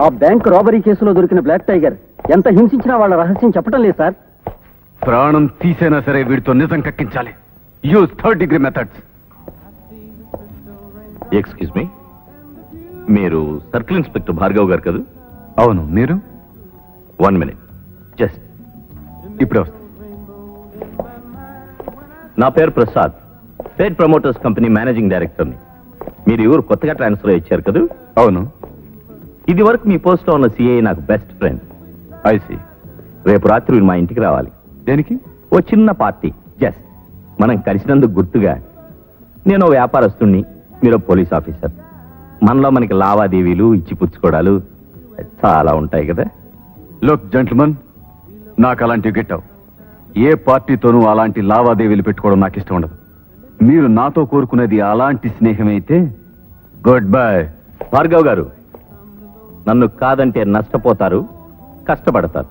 ఆ bank robbery కేసులో దొరికిన బ్లాక్ టైగర్ ఎంత హింసించినా వాళ్ళ రహస్యం చెప్పడం లేదు సార్. ప్రాణం తీసైనా సరే వీడితో నిజం కక్కించాలి. Use 3rd degree methods. Excuse me, మీరు సర్కిల్ ఇన్స్పెక్టర్ భార్గవ్ గారు కదా? అవును, మీరు? 1 minute జస్ట్. ఇప్పుడే వస్తా. నా పేరు Prasad, trade promoters company managing డైరెక్టర్ని. మీరు ఈ ఊరు కొత్తగా ట్రాన్స్ఫర్ ఇచ్చారు కదా? అవును. ఇది వరకు మీ పోస్ట్ లో ఉన్న సిఐ నాకు బెస్ట్ ఫ్రెండ్. ఐసి. రేపు రాత్రి మీరు మా ఇంటికి రావాలి. దేనికి? ఓ చిన్న పార్టీ, జస్ట్ మనం కలిసినందుకు గుర్తుగా. నేను వ్యాపారస్తుణ్ణి, మీరు పోలీస్ ఆఫీసర్. మనలో మనకి లావాదేవీలు ఇచ్చిపుచ్చుకోవడాలు చాలా ఉంటాయి కదా. లుక్ జెంట్మెన్, నాకు అలాంటివి గెట్టావు. ఏ పార్టీతోనూ అలాంటి లావాదేవీలు పెట్టుకోవడం నాకు ఇష్టం ఉండదు. మీరు నాతో కోరుకునేది అలాంటి స్నేహమైతే గుడ్ బై. భార్గవ్ గారు, నన్ను కాదంటే నష్టపోతారు, కష్టపడతారు.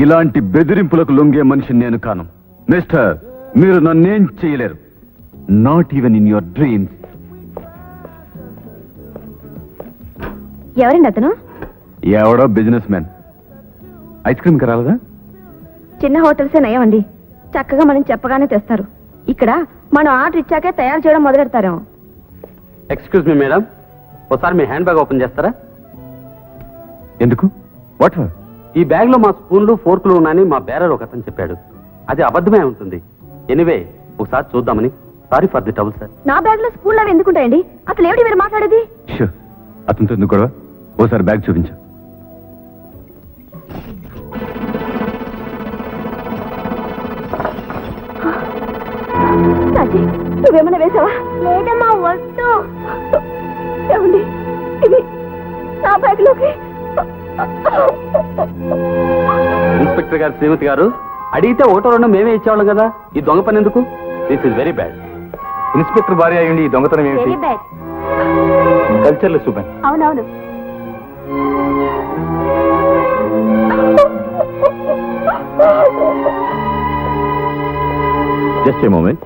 ఇలాంటి బెదిరింపులకు లొంగే మనిషిని నేను కాను. మిస్టర్, మీరు నన్నేం చేయలేరు. Not even in your dreams. ఎవరండి అతను? ఎవడో బిజినెస్ మ్యాన్. ఐస్ క్రీమ్ కరాలదా? చిన్న హోటల్సే నయమండి, చక్కగా మనం చెప్పగానే తెస్తారు. ఇక్కడ మనం ఆర్డర్ ఇచ్చాకే తయారు చేయడం మొదలెడతారేమో. ఎక్స్క్యూజ్ మీ మేడం, ఒకసారి మీ హ్యాండ్ బ్యాగ్ ఓపెన్ చేస్తారా? ఎందుకు? వాట్? ఈ బ్యాగ్ లో మా స్పూన్లు ఫోర్కులు ఉన్నాయని మా బేరర్ ఒక అతను చెప్పాడు. అది అబద్ధమే ఉంటుంది. ఎనీవే, ఒకసారి చూద్దామని. Sorry for the trouble sir. నా బ్యాగ్ లో స్పూన్లు అవి ఎందుకుంటాయండి? అసలు ఏమిటి మీరు మాట్లాడేది? అతనితో ఎందుకు గొడవ? ఓసారి బ్యాగ్ చూపించు. నువ్వేమన్నా వేసావా? లేదమ్మా, వద్దు. ఏమండి, ఇది నా బ్యాగ్ లోకి. ఇన్స్పెక్టర్ గారు, శ్రీమతి గారు, అడిగితే ఓటో రెండు మేమే ఇచ్చేవాళ్ళం కదా. ఈ దొంగ పని ఎందుకు? This is very bad. Inspector భార్య అయ్యండి ఈ దొంగతనం వెరీ ఏమిటి? బ్యాడ్. Cultureless women. అవునవును. Just a moment.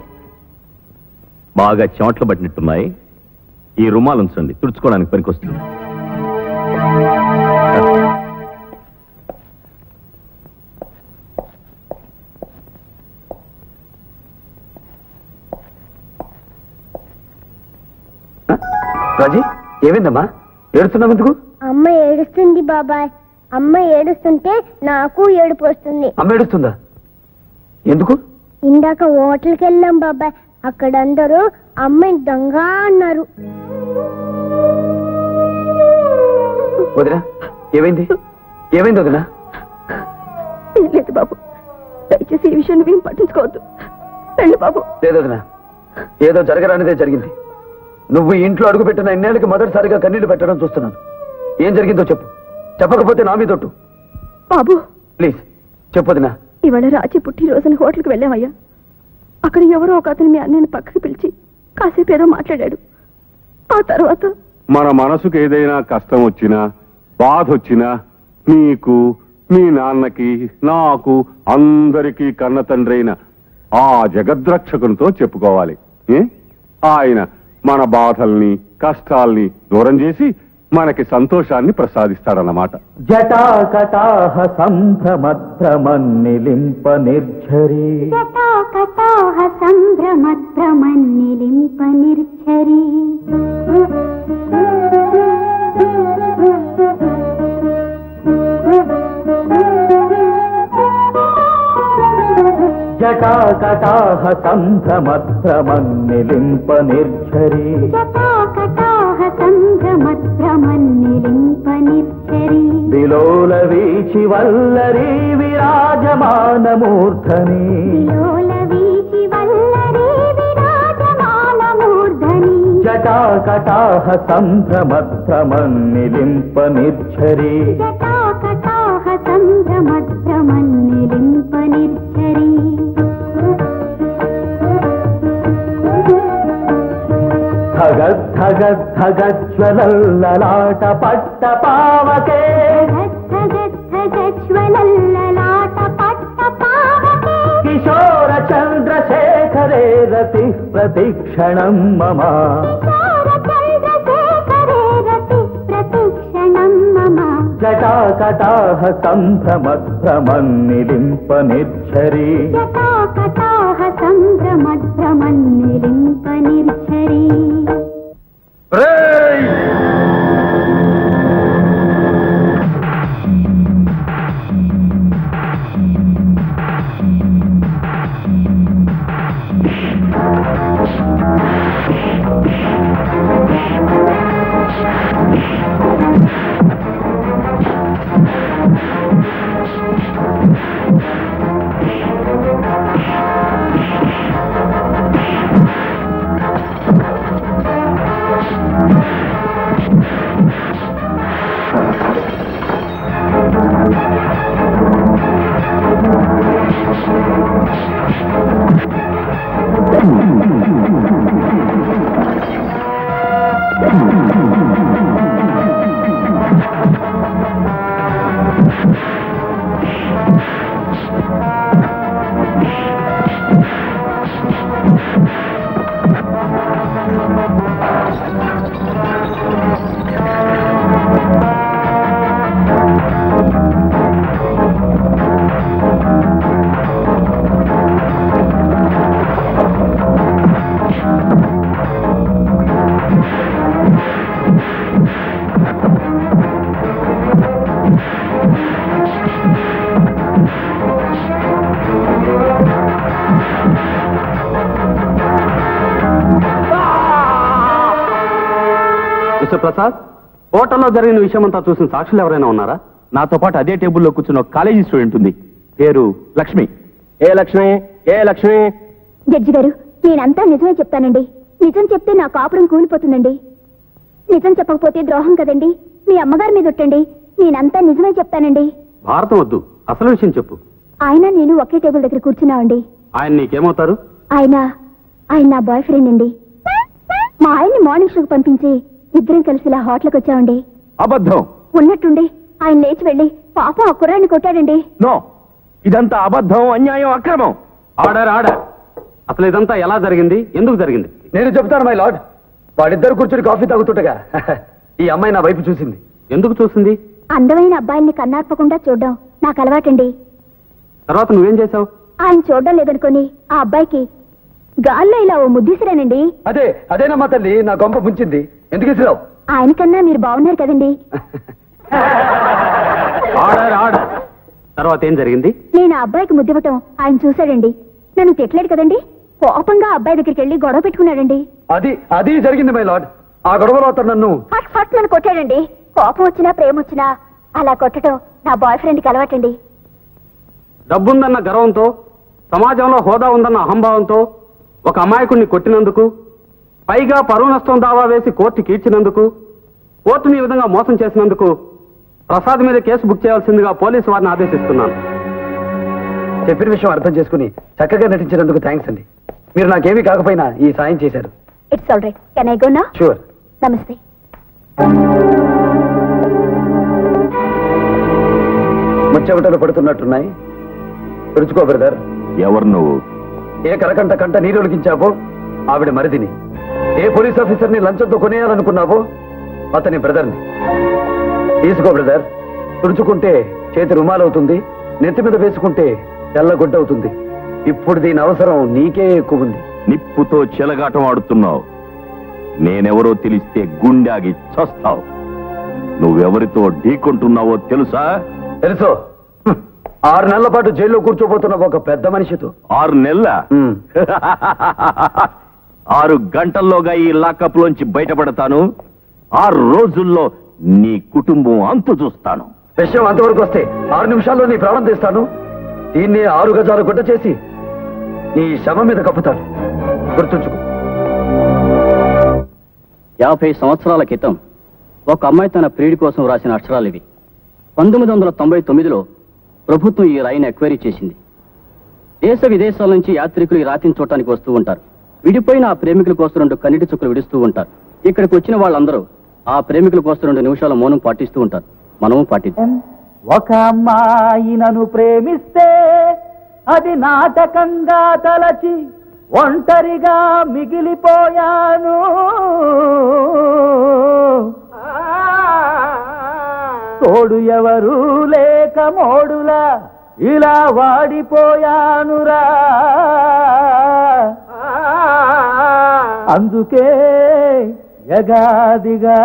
బాగా చెమట్లు పట్టినట్టున్నాయి. ఈ రుమాలు ఉంచండి, తుడుచుకోవడానికి పనికొస్తుంది. రాజీ, ఏమైందమ్మా? ఏడుస్తున్నావు ఎందుకు? అమ్మ ఏడుస్తుంది బాబాయ్. అమ్మ ఏడుస్తుంటే నాకు ఏడుపు వస్తుంది. అమ్మ ఏడుస్తుందా? ఎందుకు? ఇందాక హోటల్కి వెళ్ళాం బాబాయ్. అక్కడ అందరూ అమ్మని దొంగ అన్నారు. వదినా, ఏమైంది? ఏమైంది వదినా? లేదు బాబు, దయచేసి ఈ విషయం నువ్వేం పట్టించుకోవద్దు. వెళ్ళు బాబు. లేదు వదినా, ఏదో జరగరానిదే జరిగింది. నువ్వు ఇంట్లో అడుగుపెట్టిన ఇన్నేళ్ళకి మొదటిసారిగా కన్నీళ్లు పెట్టడం చూస్తున్నాను. ఏం జరిగిందో చెప్పు. చెప్పకపోతే నా మీదొట్టు. బాబు ప్లీజ్ చెప్పొదినా. ఇవాళ రాజీ పుట్టి రోజున హోటల్కి వెళ్ళామయ్యా. అక్కడ ఎవరో ఒక అతను మీ అన్నయ్యని పక్కకి పిలిచి కాసేపు ఏదో మాట్లాడాడు. ఆ తర్వాత మన మనసుకు ఏదైనా కష్టం వచ్చినా బాధ వచ్చినా నీకు, మీ నాన్నకి, నాకు, అందరికీ కన్న తండ్రైన ఆ జగద్రక్షకునితో చెప్పుకోవాలి. ఆయన మన బాధల్ని కష్టాల్ని దూరం చేసి మనకి సంతోషాన్ని ప్రసాదిస్తాడన్నమాట. జటాకటాహ సంభ్రమద్భ్రమన్నిలింప నిర్ఝరి, జటాకటాహ సంభ్రమద్భ్రమన్నిలింప నిర్ఝరి. జటాకటాహ సంభ్రమద్భ్రమన్నిలింప నిర్ఝరి, జటాకటాహ సంభ్రమద్భ్రమన్నిలింప నిర్ఝరి. విలోల వీచి వల్లరీ విరాజమానమూర్ధని, విలోల వీచి వల్లరీ విరాజమానమూర్ధని. జటాకటాహ సంభ్రమద్భ్రమన్నిలింప నిర్ఝరి, జటాకటాహ సంభ్రమద్భ్రమన్నిలింప నిర్ఝరి. ధగద్ధగద్ధగజ్వలల్లలాట పట్ట పావకే, జ్వలల్లలాట పట్ట పావకే. కిశోర చంద్రశేఖరే రతి ప్రతిక్షణం మమ, కిశోర చంద్రశేఖరే రతి ప్రతిక్షణం మమ. జటాకటాహ సంభ్రమద్భ్రమన్నిలింప నిర్ఝరీ జటాకటాహ సంభ్రమద్భ్రమన్నిలింప నిర్ఝరీ. మిస్టర్ ప్రసాద్, హోటల్లో జరిగిన విషయం అంతా చూసిన సాక్షులు ఎవరైనా ఉన్నారా? నాతో పాటు అదే టేబుల్లో కూర్చున్న ఒక కాలేజీ స్టూడెంట్ ఉంది, పేరు లక్ష్మి. ఏ లక్ష్మి? ఏ లక్ష్మి? జడ్జి గారు, నేనంతా నిజమే చెప్తానండి. నిజం చెప్తే నా కాపురం కూలిపోతుందండి. నిజం చెప్పకపోతే ద్రోహం కదండి. మీ అమ్మగారి మీద ఒట్టండి. నేనంతా నిజమే చెప్తానండి. భారతం వద్దు, అసలు విషయం చెప్పు. ఆయన నేను ఒకే టేబుల్ దగ్గర కూర్చున్నామండి. ఆయన నీకేమవుతారు? ఆయన నా బాయ్ ఫ్రెండ్ అండి. మా ఆయన్ని మార్నింగ్ షోకి పంపించి ఇద్దరం కలిసి ఇలా హోటల్కి వచ్చామండి. అబద్ధం. ఉన్నట్టుండి ఆయన లేచి వెళ్ళి పాపం ఆ కుర్రాన్ని కొట్టాడండి. నో, ఇదంతా అబద్ధం, అన్యాయం, అక్రమం. Order, order. అసలు ఇదంతా ఎలా జరిగింది, ఎందుకు జరిగింది? నేను చెప్తాను మై లార్డ్. వాడిద్దరు కూర్చుని కాఫీ తాగుతుండగా ఈ అమ్మాయి నా వైపు చూసింది. ఎందుకు చూసింది? అందమైన అబ్బాయిల్ని కన్నార్పకుండా చూడడం నాకు అలవాటండి. తర్వాత నువ్వేం చేశావు? ఆయన చూడడం లేదనుకొని ఆ అబ్బాయికి గాల్లో ఇలా ఓ ముద్దిసిరానండి. అదేనమ్మా తల్లి, నా గొంప ముంచింది. ఎందుకు ఇసిరావు? ఆయనకన్నా మీరు బాగున్నారు కదండి. Order, order. తర్వాత ఏం జరిగింది? నేను ఆ అబ్బాయికి ముద్దివ్వటం ఆయన చూశాడండి. నన్ను తిట్టలేడు కదండి. కోపంగా అబ్బాయి దగ్గరికి వెళ్ళి గొడవ పెట్టుకున్నాడండి. అది జరిగింది మై లార్డ్. ఆ గొడవలో అతను నన్ను ఫట్ ఫట్ నన్ను కొట్టాడండి. కోపం వచ్చినా ప్రేమ వచ్చినా అలా కొట్టడం నా బాయ్ ఫ్రెండ్కి అలవాటండి. డబ్బుందన్న గర్వంతో, సమాజంలో హోదా ఉందన్న అహంభావంతో ఒక అమాయకుడిని కొట్టినందుకు, పైగా పరువు నష్టం దావా వేసి కోర్టుకి ఈడ్చినందుకు, కోర్టుని ఈ విధంగా మోసం చేసినందుకు ప్రసాద్ మీద కేసు బుక్ చేయాల్సిందిగా పోలీసు వారిని ఆదేశిస్తున్నాను. చెప్పిన విషయం అర్థం చేసుకుని చక్కగా నటించినందుకు థ్యాంక్స్ అండి. మీరు నాకేమీ కాకపోయినా ఈ సాయం చేశారు. It's all right. Can I go now? Sure. నమస్తే. ముచ్చెమటలు పడుతున్నట్టున్నాయి. తుడుచుకో బ్రదర్. ఎవరు నువ్వు? ఏ కరకంట కంట నీరొలికించావో ఆవిడ మరిదిని. ఏ పోలీస్ ఆఫీసర్ని లంచంతో కొనేయాలనుకున్నావో అతని బ్రదర్ని. తీసుకో బ్రదర్. తుడుచుకుంటే చేతి రుమాలవుతుంది, నెత్తి మీద వేసుకుంటే తెల్లగుడ్డవుతుంది. ఇప్పుడు దీని అవసరం నీకే ఎక్కువ ఉంది. నిప్పుతో చెలగాటం ఆడుతున్నావు. నేనెవరో తెలిస్తే గుండాగి చస్తావు. నువ్వెవరితో ఢీకొంటున్నావో తెలుసా? తెలుసు. 6 నెలల పాటు జైల్లో కూర్చోబోతున్న ఒక పెద్ద మనిషితో. 6 నెలల? 6 గంటల్లోగా ఈ లాకప్ లోంచి బయటపడతాను. 6 రోజుల్లో నీ కుటుంబం అంతు చూస్తాను. విషయం అంతవరకు వస్తే 6 నిమిషాల్లో నీ ప్రాణం తీస్తాను. దీన్ని 6 గజాలు గుడ్డ చేసి నీ శవం మీద కప్పుతాను. గుర్తుంచుకో. 50 సంవత్సరాల క్రితం ఒక అమ్మాయి తన ప్రియుడి కోసం రాసిన అక్షరాలు ఇవి. 1999లో ప్రభుత్వం ఈ రాయిని ఎక్వైరీ చేసింది. దేశ విదేశాల నుంచి యాత్రికులు ఈ రాతిని చూడటానికి వస్తూ ఉంటారు. విడిపోయిన ఆ ప్రేమికుల కోసం 2 కన్నీటి చుక్కలు విడుస్తూ ఉంటారు. ఇక్కడికి వచ్చిన వాళ్ళందరూ ఆ ప్రేమికుల కోసం 2 నిమిషాల మౌనం పాటిస్తూ ఉంటారు. మనము పాటిద్దాం. ఒక అమ్మాయి నన్ను ప్రేమిస్తే అది నాటకంగా తలచి ఒంటరిగా మిగిలిపోయాను. తోడు ఎవరు లేక మోడులా ఇలా వాడిపోయానురా. అందుకే యగాదిగా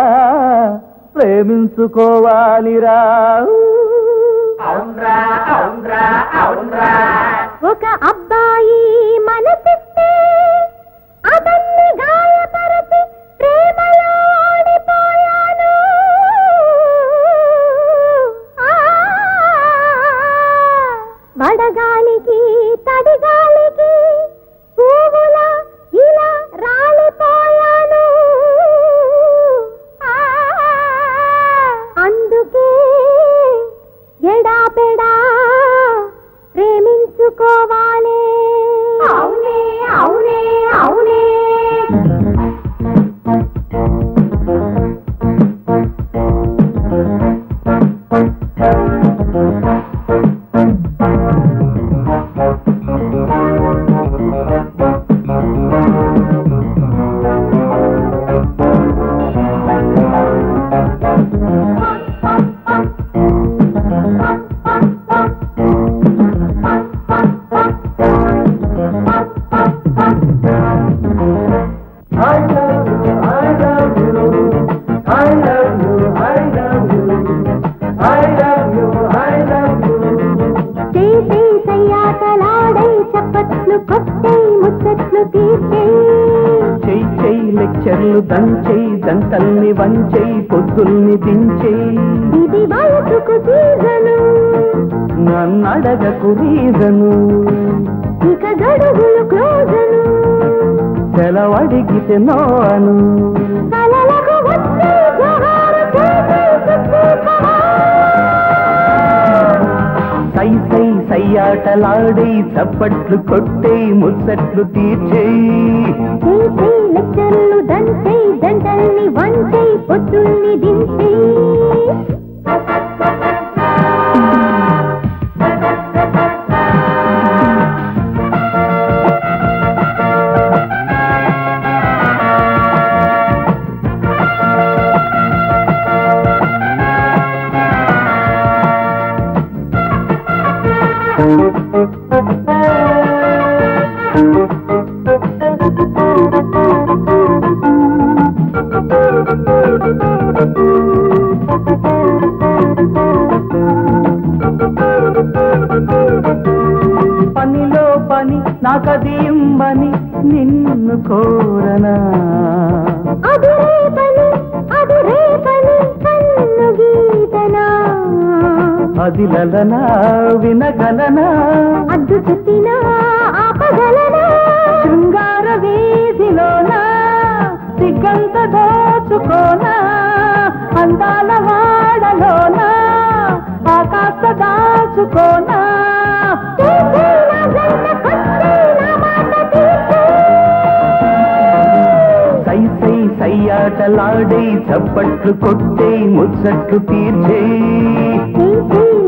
ప్రేమించుకోవాలిరా. ఒక అబ్బాయి మనసిస్తే అతన్ని గాయపరచి ప్రేమలో ఓడిపోయాను. వడగాలికి తడిగాలికి పువ్వులా ఇలా రాలిపోయాను. అందుకే ఎడాపెడా ప్రేమించుకోవాలి. అవునే అవునే అవునే. లెక్చర్లు దంచేయి దంతల్ని వంచేయి పొద్దుల్ని దించేయి. ఇది వయసుకు సీజను నన్నడగకు రీజను. ఇక గడుగులు క్లోజను సెలవడిగితే నో అను. కలలకు వచ్చి జోహారు చేసి సై సై సయ్యాటలాడి చప్పట్లు కొట్టేయి ముచ్చట్లు తీర్చేయి. లెక్చర్లు దంచేయి దంటల్ని వంచేయి పొద్దుల్ని దించేయి. పనిలో పని నాకది ఇమ్మని నిన్ను కోరనా. అది రేపని కన్ను గీతనా. అది లలనా వినగలనా. అడ్డు చెప్పినా ఆపగలనా. శృంగార వీధిలోనా సిగ్గంత దోచుకోనా. అందాల వాడలోనా ఆకాశ దాచుకోనా. సై సై సయ్యాటలాడే చప్పట్లు కొట్టే ముచ్చట్లు తీర్చేయి.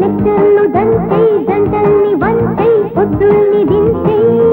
లెక్చర్లు దంచేయి దంటల్ని వంచేయి పొద్దుల్ని దించేయి.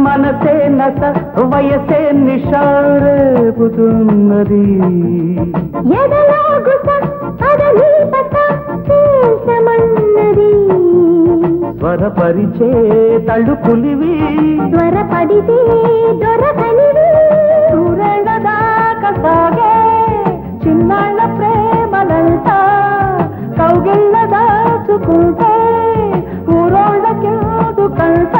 మనసే నస వయసే నిషారేపుతున్నది. ఎదలో గుస అదలి పస చేసమన్నది. స్వరపరిచే తళుకులివి త్వరపడితే దొరకనివి. సూరేళ్ళ దాకా సాగే చిన్నాళ్ళ ప్రేమలంతా కౌగిళ్ళ దాచుకుంటే ఊరోళ్ళకెందు కంట.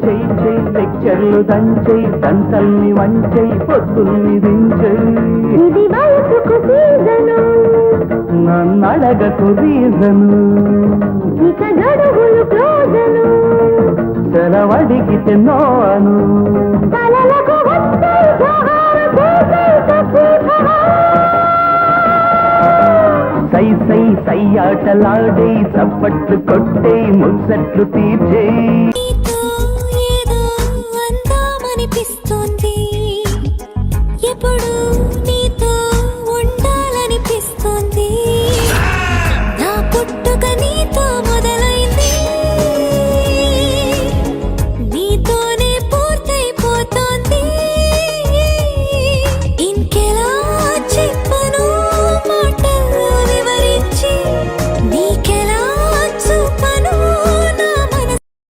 చెయ్యి చెయ్యి లెక్చర్లు దంచేయి దంతల్ని వంచేయి పొద్దుల్ని దించేయి. ఇది వయసుకు సీజను నన్నడగకు రీజను. ఇక గడువులు క్లోజలు సెలవడిగితే నోను తలలకు వస్తే జోహారు చేసే తప్పుతవా. సై సై సై ఆటలాడే చప్పట్లు కొట్టే ముచ్చట్లు తీర్చే